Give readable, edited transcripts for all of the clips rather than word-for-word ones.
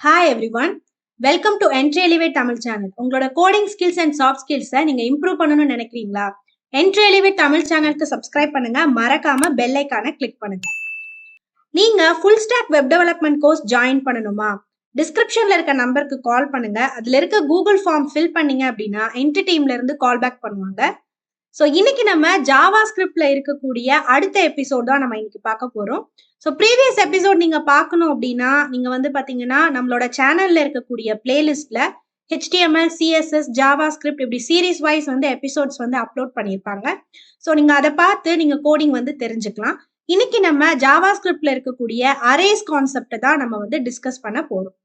Hi everyone. Welcome to Entri Elevate Tamil channel. உங்களோட coding skills and soft skills நீங்க improve பண்ணணும்னு நினைக்கிறீங்களா? Entri Elevate Tamil channelக்கு subscribe பண்ணுங்க, மறக்காம bell icon click பண்ணுங்க. நீங்க full stack web development course join பண்ணணுமா? டிஸ்கிரிப்ஷன்ல இருக்க நம்பருக்கு கால் பண்ணுங்க. அதுல இருக்க கூகுள் ஃபார்ம் ஃபில் பண்ணீங்க அப்படின்னா என்ட்ரி டீம்ல இருந்து கால் பேக் பண்ணுவாங்க. ஸோ இன்னைக்கு நம்ம ஜாவாஸ்கிரிப்ட்ல இருக்கக்கூடிய அடுத்த எபிசோட் தான் நம்ம இன்னைக்கு பார்க்க போறோம். ஸோ ப்ரீவியஸ் எபிசோட் நீங்க பார்க்கணும் அப்படின்னா நீங்க வந்து பாத்தீங்கன்னா நம்மளோட சேனல்ல இருக்கக்கூடிய பிளேலிஸ்ட்ல HTML, CSS, JavaScript இப்படி சீரீஸ் வைஸ் வந்து எபிசோட்ஸ் வந்து அப்லோட் பண்ணியிருப்பாங்க. ஸோ நீங்க அதை பார்த்து நீங்க கோடிங் வந்து தெரிஞ்சுக்கலாம். இன்னைக்கு நம்ம ஜாவாஸ்கிரிப்ட்ல இருக்கக்கூடிய அரேஸ் கான்செப்டை தான் நம்ம வந்து டிஸ்கஸ் பண்ண போறோம்.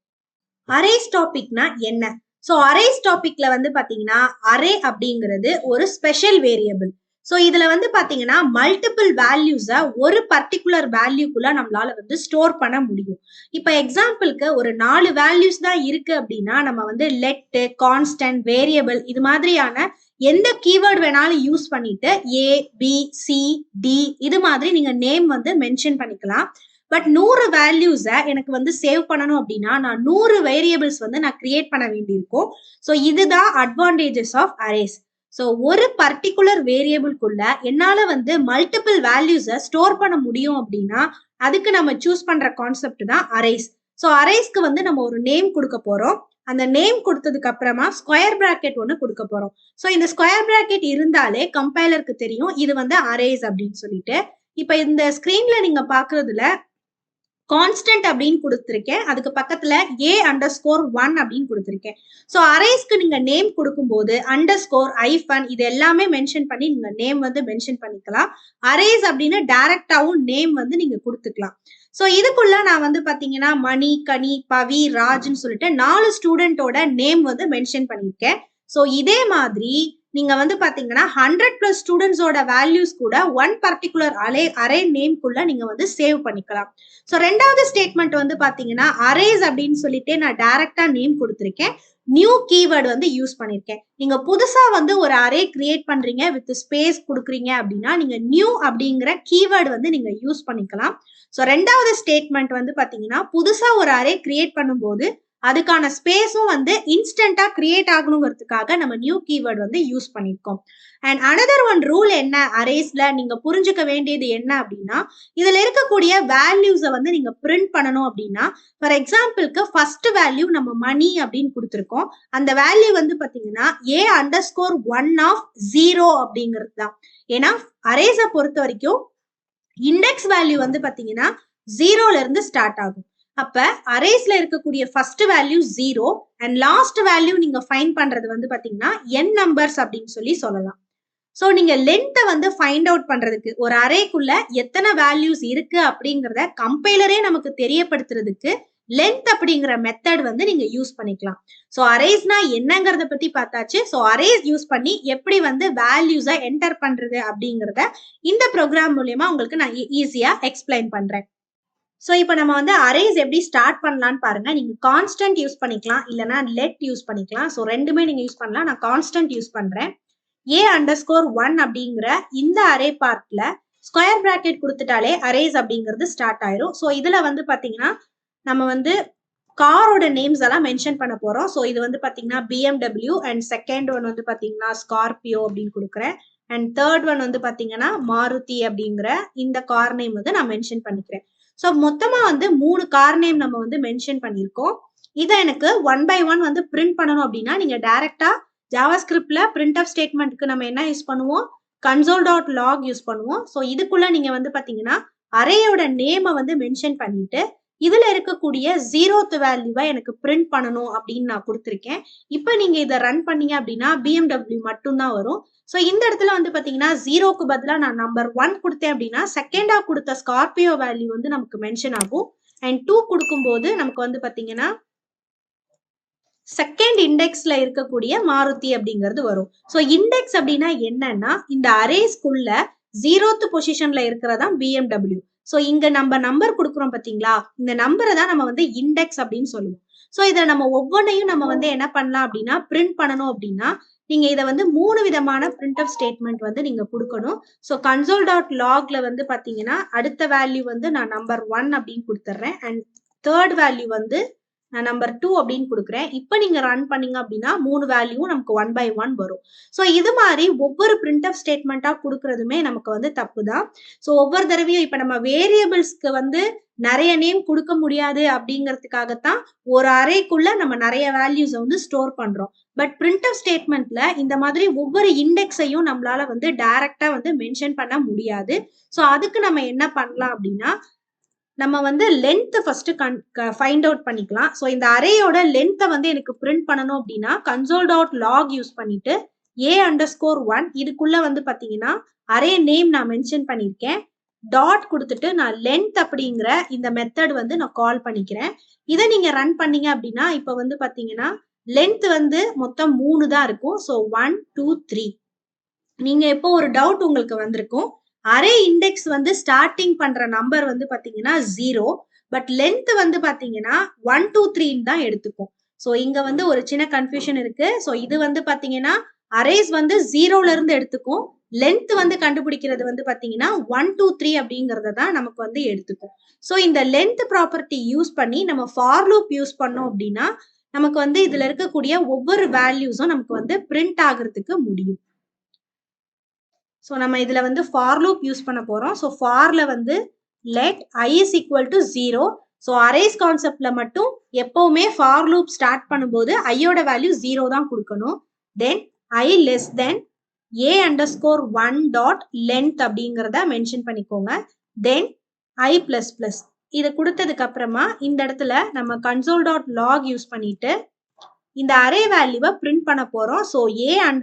அரேஸ் டாபிக்னா என்ன? ஸோ அரேஸ் டாபிக்ல வந்து பாத்தீங்கன்னா அரே அப்படிங்கிறது ஒரு ஸ்பெஷல் வேரியபிள். ஸோ இதுல வந்து பாத்தீங்கன்னா மல்டிபிள் வேல்யூஸை ஒரு பர்டிகுலர் வேல்யூக்குள்ள நம்மளால வந்து ஸ்டோர் பண்ண முடியும். இப்ப எக்ஸாம்பிளுக்கு ஒரு 4 வேல்யூஸ் தான் இருக்கு அப்படின்னா நம்ம வந்து லெட், கான்ஸ்டன்ட், வேரியபிள் இது மாதிரியான எந்த கீவேர்ட் வேணாலும் யூஸ் பண்ணிட்டு A, B, C, D இது மாதிரி நீங்க நேம் வந்து மென்ஷன் பண்ணிக்கலாம். பட் 100 வேல்யூஸை எனக்கு வந்து சேவ் பண்ணணும் அப்படின்னா நான் 100 வேரியபிள்ஸ் வந்து நான் கிரியேட் பண்ண வேண்டியிருக்கும். ஸோ இதுதான் அட்வான்டேஜஸ் ஆஃப் அரேஸ். ஸோ ஒரு பர்டிகுலர் வேரியபிள்குள்ள என்னால வந்து மல்டிபிள் வேல்யூஸை ஸ்டோர் பண்ண முடியும் அப்படின்னா அதுக்கு நம்ம சூஸ் பண்ற கான்செப்ட் தான் அரேஸ். ஸோ அரேஸ்க்கு வந்து நம்ம ஒரு நேம் கொடுக்க போறோம். அந்த நேம் கொடுத்ததுக்கு அப்புறமா ஸ்கொயர் பிராக்கெட் ஒன்று கொடுக்க போறோம். ஸோ இந்த ஸ்கொயர் பிராக்கெட் இருந்தாலே கம்பைலருக்கு தெரியும் இது வந்து அரேஸ் அப்படின்னு சொல்லிட்டு. இப்ப இந்த ஸ்கிரீன்ல நீங்க பாக்குறதுல கான்ஸ்டன்ட் அப்படின்னு கொடுத்துருக்கேன். அதுக்கு பக்கத்துல A_1 அப்படின்னு கொடுத்துருக்கேன். ஸோ அரேஸ்க்கு நீங்க நேம் கொடுக்கும்போது அண்டர்ஸ்கோர், ஐஃபன் இது எல்லாமே மென்ஷன் பண்ணி நீங்க நேம் வந்து மென்ஷன் பண்ணிக்கலாம். அரேஸ் அப்படின்னு டைரக்டாவும் நேம் வந்து நீங்க கொடுத்துக்கலாம். ஸோ இதுக்குள்ள நான் வந்து பாத்தீங்கன்னா மணி, கனி, பவி, ராஜ்னு சொல்லிட்டு 4 ஸ்டூடெண்டோட நேம் வந்து மென்ஷன் பண்ணியிருக்கேன். ஸோ இதே மாதிரி நீங்க வந்து பாத்தீங்கன்னா 100+ ஸ்டூடெண்ட்ஸோட வேல்யூஸ் கூட ஒன் பர்டிகுலர் அரே நேம்குள்ள நீங்க வந்து சேவ் பண்ணிக்கலாம். ஸோ ரெண்டாவது ஸ்டேட்மெண்ட் வந்து பாத்தீங்கன்னா அரேஸ் அப்படின்னு சொல்லிட்டு நான் டைரக்டா நேம் கொடுத்துருக்கேன். நியூ கீவேர்டு வந்து யூஸ் பண்ணிருக்கேன். நீங்க புதுசா வந்து ஒரு அரே கிரியேட் பண்றீங்க வித் ஸ்பேஸ் கொடுக்குறீங்க அப்படின்னா நீங்க நியூ அப்படிங்கிற கீவேர்டு வந்து நீங்க யூஸ் பண்ணிக்கலாம். ஸோ ரெண்டாவது ஸ்டேட்மெண்ட் வந்து பாத்தீங்கன்னா புதுசா ஒரு அரே கிரியேட் பண்ணும்போது அதுக்கான ஸ்பேஸும் வந்து இன்ஸ்டன்டா கிரியேட் ஆகணுங்கிறதுக்காக நம்ம நியூ கீவேர்ட் வந்து யூஸ் பண்ணிருக்கோம். அண்ட் அனதர் ஒன் ரூல் என்ன அரேஸ்ல நீங்க புரிஞ்சுக்க வேண்டியது என்ன அப்படின்னா இதுல இருக்கக்கூடிய வேல்யூஸை வந்து நீங்க பிரிண்ட் பண்ணணும் அப்படின்னா ஃபார் எக்ஸாம்பிளுக்கு ஃபர்ஸ்ட் வேல்யூ நம்ம மணி அப்படின்னு கொடுத்துருக்கோம். அந்த வேல்யூ வந்து பாத்தீங்கன்னா A_1 அப்படிங்கிறது தான். ஏன்னா அரேஸை பொறுத்த வரைக்கும் இண்டெக்ஸ் வேல்யூ வந்து பாத்தீங்கன்னா 0ல இருந்து ஸ்டார்ட் ஆகும். அப்ப அரேஸ்ல இருக்கக்கூடிய first value 0 and last value நீங்க ஃபைண்ட் பண்றது வந்து பாத்தீங்கன்னா n நம்பர்ஸ் அப்படின்னு சொல்லலாம். ஸோ நீங்க லென்த்தை வந்து ஃபைண்ட் அவுட் பண்றதுக்கு ஒரு அரேக்குள்ள எத்தனை வேல்யூஸ் இருக்கு அப்படிங்கிறத கம்பைலரே நமக்கு தெரியப்படுத்துறதுக்கு லென்த் அப்படிங்கிற மெத்தட் வந்து நீங்க யூஸ் பண்ணிக்கலாம். ஸோ அரேஸ்னா என்னங்கிறத பத்தி பார்த்தாச்சு. ஸோ அரேஸ் யூஸ் பண்ணி எப்படி வந்து வேல்யூஸை என்டர் பண்றது அப்படிங்கிறத இந்த ப்ரோக்ராம் மூலியமா உங்களுக்கு நான் ஈஸியா எக்ஸ்பிளைன் பண்றேன். ஸோ இப்போ நம்ம வந்து அரேஸ் எப்படி ஸ்டார்ட் பண்ணலான்னு பாருங்க. நீங்க கான்ஸ்டன்ட் யூஸ் பண்ணிக்கலாம், இல்லைன்னா லெட் யூஸ் பண்ணிக்கலாம். ஸோ ரெண்டுமே நீங்க யூஸ் பண்ணலாம். நான் கான்ஸ்டன்ட் யூஸ் பண்றேன். A_1 அப்படிங்கிற இந்த அரே பார்ட்ல ஸ்கொயர் பிராக்கெட் கொடுத்துட்டாலே அரேஸ் அப்படிங்கிறது ஸ்டார்ட் ஆயிரும். ஸோ இதுல வந்து பாத்தீங்கன்னா நம்ம வந்து காரோட நேம்ஸ் எல்லாம் மென்ஷன் பண்ண போறோம். ஸோ இது வந்து பாத்தீங்கன்னா BMW அண்ட் செகண்ட் ஒன் வந்து பாத்தீங்கன்னா ஸ்கார்பியோ அப்படின்னு கொடுக்குறேன். அண்ட் தேர்ட் ஒன் வந்து பாத்தீங்கன்னா மாருதி அப்படிங்கிற இந்த கார் நேம் வந்து நான் மென்ஷன் பண்ணிக்கிறேன். ஸோ மொத்தமா வந்து 3 கார் நேம் நம்ம வந்து மென்ஷன் பண்ணியிருக்கோம். இதை எனக்கு 1 by 1 வந்து பிரிண்ட் பண்ணணும் அப்படின்னா நீங்க டைரக்டா ஜாவாஸ்கிரிப்ட்ல பிரிண்ட் ஆஃப் ஸ்டேட்மெண்ட்க்கு நம்ம என்ன யூஸ் பண்ணுவோம், console.log யூஸ் பண்ணுவோம். ஸோ இதுக்குள்ள நீங்க வந்து பாத்தீங்கன்னா அரேயோட நேமை வந்து மென்ஷன் பண்ணிட்டு இதுல இருக்கக்கூடிய 0th வேல்யூவை எனக்கு பிரிண்ட் பண்ணணும் அப்படின்னு நான் கொடுத்துருக்கேன். இப்போ நீங்க இதை ரன் பண்ணீங்க அப்படின்னா BMW மட்டும்தான் வரும். ஸோ இந்த இடத்துல வந்து பாத்தீங்கன்னா 0க்கு பதிலா நான் நம்பர் 1 கொடுத்தேன் அப்படின்னா செகண்டா கொடுத்த ஸ்கார்பியோ வேல்யூ வந்து நமக்கு மென்ஷன் ஆகும். அண்ட் 2 கொடுக்கும்போது நமக்கு வந்து பாத்தீங்கன்னா செகண்ட் இண்டெக்ஸ்ல இருக்கக்கூடிய மாருதி அப்படிங்கிறது வரும். ஸோ இண்டெக்ஸ் அப்படின்னா என்னன்னா இந்த அரேஸ்க்குள்ள 0th பொசிஷன்ல இருக்கிறதா BMW. ஸோ இங்க நம்ம நம்பர் கொடுக்குறோம் பாத்தீங்களா, இந்த நம்பரை தான் நம்ம வந்து இண்டெக்ஸ் அப்படின்னு சொல்லுவோம். ஸோ இதை நம்ம ஒவ்வொன்றையும் நம்ம வந்து என்ன பண்ணலாம் அப்படின்னா பிரிண்ட் பண்ணணும் அப்படின்னா நீங்க இதை வந்து 3 விதமான பிரிண்ட் ஆஃப் ஸ்டேட்மெண்ட் வந்து நீங்க கொடுக்கணும். ஸோ console.logல வந்து பாத்தீங்கன்னா அடுத்த வேல்யூ வந்து நான் நம்பர் 1 அப்படின்னு கொடுத்துட்றேன். அண்ட் தேர்ட் வேல்யூ வந்து நான் நம்பர் 2 அப்படின்னு கொடுக்குறேன். இப்போ நீங்க ரன் பண்ணீங்க அப்படின்னா 3 வேல்யூவும் நமக்கு 1 by 1 வரும். ஸோ இது மாதிரி ஒவ்வொரு printf ஸ்டேட்மெண்ட்டா கொடுக்கறதுமே நமக்கு வந்து தப்பு தான். ஸோ ஒவ்வொரு தடவையும் இப்போ நம்ம வேரியபிள்ஸ்க்கு வந்து நிறைய நேம் கொடுக்க முடியாது அப்படிங்கிறதுக்காகத்தான் ஒரு அரேக்குள்ள நம்ம நிறைய வேல்யூஸை வந்து ஸ்டோர் பண்றோம். பட் printf ஸ்டேட்மெண்ட்ல இந்த மாதிரி ஒவ்வொரு இண்டெக்ஸையும் நம்மளால வந்து டைரக்டா வந்து மென்ஷன் பண்ண முடியாது. ஸோ அதுக்கு நம்ம என்ன பண்ணலாம் அப்படின்னா நம்ம வந்து லென்த் ஃபர்ஸ்ட் ஃபைண்ட் அவுட் பண்ணிக்கலாம். ஸோ இந்த அரேயோட லென்த்தை வந்து எனக்கு பிரிண்ட் பண்ணணும் அப்படின்னா console.log யூஸ் பண்ணிட்டு a_1 இதுக்குள்ள வந்து பாத்தீங்கன்னா அரே நேம் நான் மென்ஷன் பண்ணியிருக்கேன். டாட் கொடுத்துட்டு நான் லென்த் அப்படிங்கிற இந்த மெத்தட் வந்து நான் கால் பண்ணிக்கிறேன். இதை நீங்க ரன் பண்ணீங்க அப்படின்னா இப்போ வந்து பாத்தீங்கன்னா லென்த் வந்து மொத்தம் 3 தான் இருக்கும். ஸோ 1 2 3 நீங்க இப்போ ஒரு டவுட் உங்களுக்கு வந்திருக்கும். அரே இண்டெக்ஸ் வந்து ஸ்டார்டிங் பண்ற நம்பர் வந்து பாத்தீங்கன்னா 0, பட் லென்த் வந்து பாத்தீங்கன்னா 1 2 3 தான் எடுத்துக்கும். ஸோ இங்க வந்து ஒரு சின்ன கன்ஃபியூஷன் இருக்கு. ஸோ இது வந்து பாத்தீங்கன்னா அரேஸ் வந்து 0ல இருந்து எடுத்துக்கும். லென்த் வந்து கண்டுபிடிக்கிறது வந்து பாத்தீங்கன்னா 1 2 3 அப்படிங்கறத தான் நமக்கு வந்து எடுத்துக்கும். ஸோ இந்த லென்த் ப்ராப்பர்ட்டி யூஸ் பண்ணி நம்ம ஃபார் லூப் யூஸ் பண்ணோம் அப்படின்னா நமக்கு வந்து இதுல இருக்கக்கூடிய ஒவ்வொரு வேல்யூஸும் நமக்கு வந்து பிரிண்ட் ஆகிறதுக்கு முடியும். ஸோ நம்ம இதுல வந்து ஃபார் லூப் யூஸ் பண்ண போறோம். ஸோ ஃபார்ல வந்து let i is equal to 0. So arrays கான்செப்ட்ல மட்டும் எப்பவுமே ஃபார் லூப் ஸ்டார்ட் பண்ணும்போது ஐயோட வேல்யூ 0 தான் கொடுக்கணும். தென் i less than a_1 dot length அப்படிங்கிறத மென்ஷன் பண்ணிக்கோங்க. தென் i plus plus இதை கொடுத்ததுக்கு அப்புறமா இந்த இடத்துல நம்ம console.log யூஸ் பண்ணிட்டு இந்த அரே வேல்யூவை பிரிண்ட் பண்ண போறோம். ஸோ a_1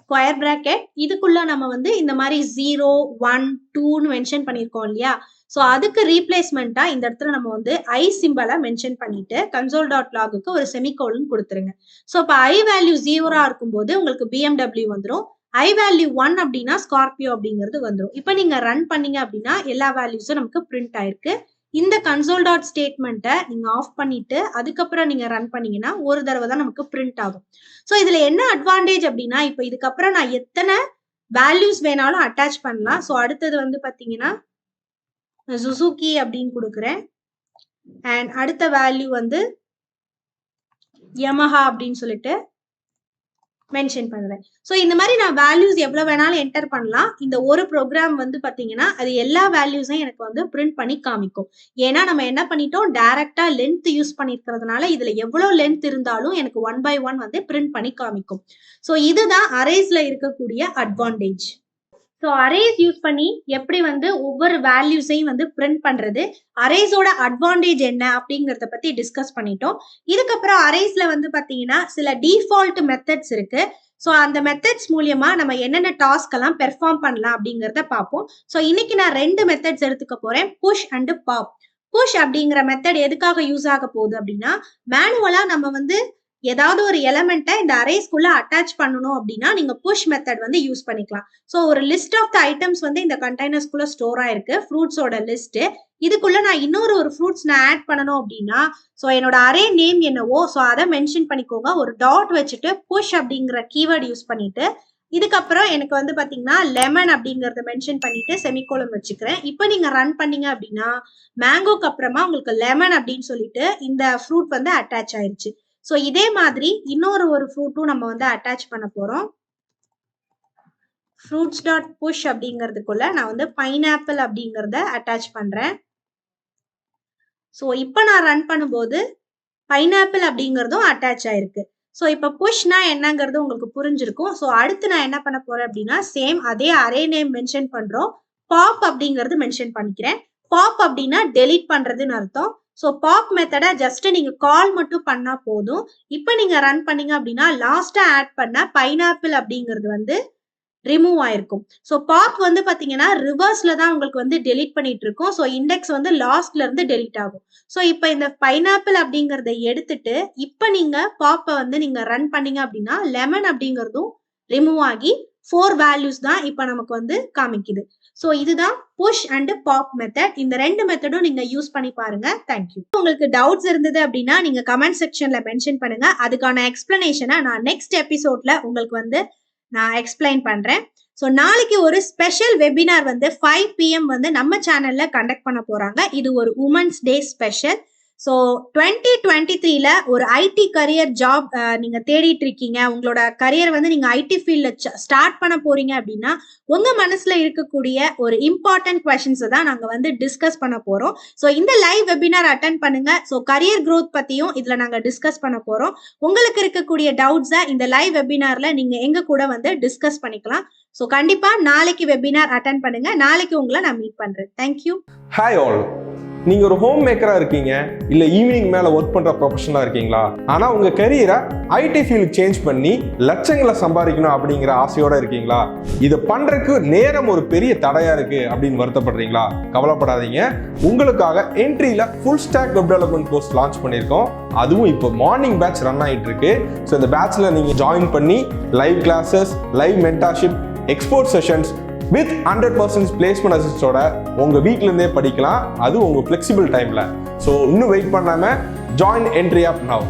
ஸ்கொயர் பிராக்கெட் இதுக்குள்ள நம்ம வந்து இந்த மாதிரி 0 1 2ன்னு மென்ஷன் பண்ணியிருக்கோம் இல்லையா? ஸோ அதுக்கு ரீப்ளேஸ்மெண்டா இந்த இடத்துல நம்ம வந்து ஐ சிம்பலை மென்ஷன் பண்ணிட்டு console.logக்கு ஒரு செமிகோலன் கொடுத்துருங்க. ஸோ இப்போ ஐ வேல்யூ 0 இருக்கும்போது உங்களுக்கு BMW வந்துடும். ஐ வேல்யூ 1 அப்படின்னா ஸ்கார்பியோ அப்படிங்கிறது வந்துடும். இப்போ நீங்க ரன் பண்ணீங்க அப்படின்னா எல்லா வேல்யூஸும் நமக்கு பிரிண்ட் ஆயிருக்கு. இந்த console.டாட் ஸ்டேட்மெண்ட்டை நீங்க ஆஃப் பண்ணிட்டு அதுக்கப்புறம் நீங்க ரன் பண்ணீங்கன்னா ஒரு தடவை தான் நமக்கு பிரிண்ட் ஆகும். ஸோ இதுல என்ன அட்வான்டேஜ் அப்படின்னா இப்போ இதுக்கப்புறம் நான் எத்தனை வேல்யூஸ் வேணாலும் அட்டாச் பண்ணலாம். ஸோ அடுத்தது வந்து பாத்தீங்கன்னா சுசுகி அப்படின்னு கொடுக்குறேன். அண்ட் அடுத்த வேல்யூ வந்து யமஹா அப்படின்னு சொல்லிட்டு மென்ஷன் பண்ணுறேன். ஸோ இந்த மாதிரி நான் வேல்யூஸ் எவ்வளோ வேணாலும் என்டர் பண்ணலாம். இந்த ஒரு ப்ரோக்ராம் வந்து பார்த்தீங்கன்னா அது எல்லா வேல்யூஸையும் எனக்கு வந்து பிரிண்ட் பண்ணி காமிக்கும். ஏன்னா நம்ம என்ன பண்ணிட்டோம், டைரக்டா லென்த் யூஸ் பண்ணிருக்கிறதுனால இதுல எவ்வளோ லென்த் இருந்தாலும் எனக்கு 1 by 1 வந்து பிரிண்ட் பண்ணி காமிக்கும். ஸோ இதுதான் அரேஸ்ல இருக்கக்கூடிய அட்வான்டேஜ். ஸோ அரேஸ் யூஸ் பண்ணி எப்படி வந்து ஒவ்வொரு வேல்யூஸையும் வந்து பிரிண்ட் பண்றது, அரேஸோட அட்வான்டேஜ் என்ன அப்படிங்கிறத பத்தி டிஸ்கஸ் பண்ணிட்டோம். இதுக்கப்புறம் அரேஸ்ல வந்து பாத்தீங்கன்னா சில டிஃபால்ட் மெத்தட்ஸ் இருக்கு. ஸோ அந்த மெத்தட்ஸ் மூலியமா நம்ம என்னென்ன டாஸ்க் எல்லாம் பெர்ஃபார்ம் பண்ணலாம் அப்படிங்கிறத பார்ப்போம். ஸோ இன்னைக்கு நான் 2 மெத்தட்ஸ் எடுத்துக்க போறேன், புஷ் அண்ட் பாப். புஷ் அப்படிங்கிற மெத்தட் எதுக்காக யூஸ் ஆக போகுது அப்படின்னா மேனுவலா நம்ம வந்து ஏதாவது ஒரு எலமெண்ட்டை இந்த அரேஸ்க்குள்ள அட்டாச் பண்ணணும் அப்படின்னா நீங்க புஷ் மெத்தட் வந்து யூஸ் பண்ணிக்கலாம். ஸோ ஒரு லிஸ்ட் ஆஃப் த ஐட்டம்ஸ் வந்து இந்த கண்டெய்னர்ஸ்குள்ள ஸ்டோர் ஆயிருக்கு, ஃப்ரூட்ஸோட லிஸ்ட். இதுக்குள்ள நான் இன்னொரு ஃப்ரூட்ஸ் நான் ஆட் பண்ணணும் அப்படின்னா ஸோ என்னோட அரே நேம் என்னவோ ஸோ அதை மென்ஷன் பண்ணிக்கோங்க. ஒரு டாட் வச்சுட்டு புஷ் அப்படிங்கிற கீவேர்ட் யூஸ் பண்ணிட்டு இதுக்கப்புறம் எனக்கு வந்து பாத்தீங்கன்னா லெமன் அப்படிங்கறத மென்ஷன் பண்ணிட்டு செமிகோலன் வச்சுக்கிறேன். இப்போ நீங்க ரன் பண்ணீங்க அப்படின்னா மேங்கோக்கு அப்புறமா உங்களுக்கு லெமன் அப்படின்னு சொல்லிட்டு இந்த ஃப்ரூட் வந்து அட்டாச் ஆயிருச்சு. ஸோ இதே மாதிரி இன்னொரு ஃப்ரூட்டும் நம்ம வந்து அட்டாச் பண்ண போறோம். ஃப்ரூட்ஸ் டாட் புஷ் அப்படிங்கிறதுக்குள்ள நான் வந்து பைனாப்பிள் அப்படிங்கிறத அட்டாச் பண்றேன். ஸோ இப்போ நான் ரன் பண்ணும்போது பைனாப்பிள் அப்படிங்கிறதும் அட்டாச் ஆயிருக்கு. ஸோ இப்போ புஷ்னா என்னங்கிறது உங்களுக்கு புரிஞ்சிருக்கும். ஸோ அடுத்து நான் என்ன பண்ண போறேன் அப்படின்னா சேம் அதே அரே நேம் மென்ஷன் பண்றோம், பாப் அப்படிங்கிறது மென்ஷன் பண்ணிக்கிறேன். பாப் அப்படின்னா டெலீட் பண்றதுன்னு அர்த்தம். ஸோ பாப் மெத்தடை ஜஸ்ட் நீங்க கால் மட்டும் பண்ணா போதும். இப்போ நீங்க ரன் பண்ணீங்க அப்படின்னா லாஸ்டா ஆட் பண்ண பைனாப்பிள் அப்படிங்கிறது வந்து ரிமூவ் ஆயிருக்கும். ஸோ பாப் வந்து பாத்தீங்கன்னா ரிவர்ஸ்ல தான் உங்களுக்கு வந்து டெலீட் பண்ணிட்டு இருக்கும். ஸோ இண்டெக்ஸ் வந்து லாஸ்ட்ல இருந்து டெலீட் ஆகும். ஸோ இப்போ இந்த பைனாப்பிள் அப்படிங்கறத எடுத்துட்டு இப்போ நீங்க பாப்பை வந்து நீங்க ரன் பண்ணீங்க அப்படின்னா லெமன் அப்படிங்கிறதும் ரிமூவ் ஆகி 4 வேல்யூஸ் தான் இப்போ நமக்கு வந்து காமிக்குது. ஸோ இதுதான் புஷ் அண்ட் பாப் மெத்தட். இந்த 2 மெத்தடும் நீங்க யூஸ் பண்ணி பாருங்க. தேங்க்யூ. உங்களுக்கு டவுட்ஸ் இருந்தது அப்படின்னா நீங்க கமெண்ட் செக்ஷன்ல மென்ஷன் பண்ணுங்க. அதுக்கான எக்ஸ்பிளனேஷனை நான் நெக்ஸ்ட் எபிசோட்ல உங்களுக்கு வந்து நான் எக்ஸ்பிளைன் பண்றேன். ஸோ நாளைக்கு ஒரு ஸ்பெஷல் வெபினார் வந்து 5 PM வந்து நம்ம சேனல்ல கண்டக்ட் பண்ண போறாங்க. இது ஒரு உமன்ஸ் டே ஸ்பெஷல். ஸோ 2023ல ஒரு ஐடி கரியர் ஜாப் நீங்க தேடிட்டு இருக்கீங்க, உங்களோட கரியர் வந்து நீங்க ஐடி ஃபீல்ட்ல ஸ்டார்ட் பண்ண போறீங்க அப்படின்னா உங்க மனசுல இருக்கக்கூடிய ஒரு இம்பார்ட்டன்ட் கொஸ்டின்ஸை தான் நாங்க வந்து டிஸ்கஸ் பண்ண போறோம். ஸோ இந்த லைவ் வெபினார் அட்டென்ட் பண்ணுங்க. ஸோ கரியர் growth பத்தியும் இதுல நாங்க டிஸ்கஸ் பண்ண போறோம். உங்களுக்கு இருக்கக்கூடிய டவுட்ஸை இந்த லைவ் வெபினார்ல நீங்க எங்க கூட வந்து டிஸ்கஸ் பண்ணிக்கலாம். ஸோ கண்டிப்பா நாளைக்கு வெபினார் அட்டென்ட் பண்ணுங்க. நாளைக்கு உங்களை நான் மீட் பண்றேன். தேங்க்யூ. Hi all. நீங்க ஒரு ஹோம் மேக்கரா இருக்கீங்க, இல்ல ஈவினிங் மேல ஒர்க் பண்ற ப்ரொஃபஷனலா இருக்கீங்களா? ஆனா உங்க கரியரை ஐடி ஃபீல்ட் சேஞ்ச் பண்ணி லட்சங்களை சம்பாதிக்கணும் அப்படிங்கிற ஆசையோட இருக்கீங்களா? இதை பண்றதுக்கு நேரம் ஒரு பெரிய தடையா இருக்கு அப்படின்னு வருத்தப்படுறீங்களா? கவலைப்படாதீங்க, உங்களுக்காக என்ட்ரியில full stack web development course launch பண்ணியிருக்கோம். அதுவும் இப்போ மார்னிங் பேட்ச் ரன் ஆகிட்டு இருக்கு. ஸோ இந்த பேட்ச்ல நீங்க ஜாயின் பண்ணி live classes, live mentorship, expert sessions with 100% placement அசிஸ்டோட உங்க வீட்ல இருந்தே படிக்கலாம். அது உங்க ஃபிளெக்சிபிள் டைம்ல. ஸோ இன்னும் வெயிட் பண்ணாம ஜாயின் என்ட்ரி ஆப் நவ்.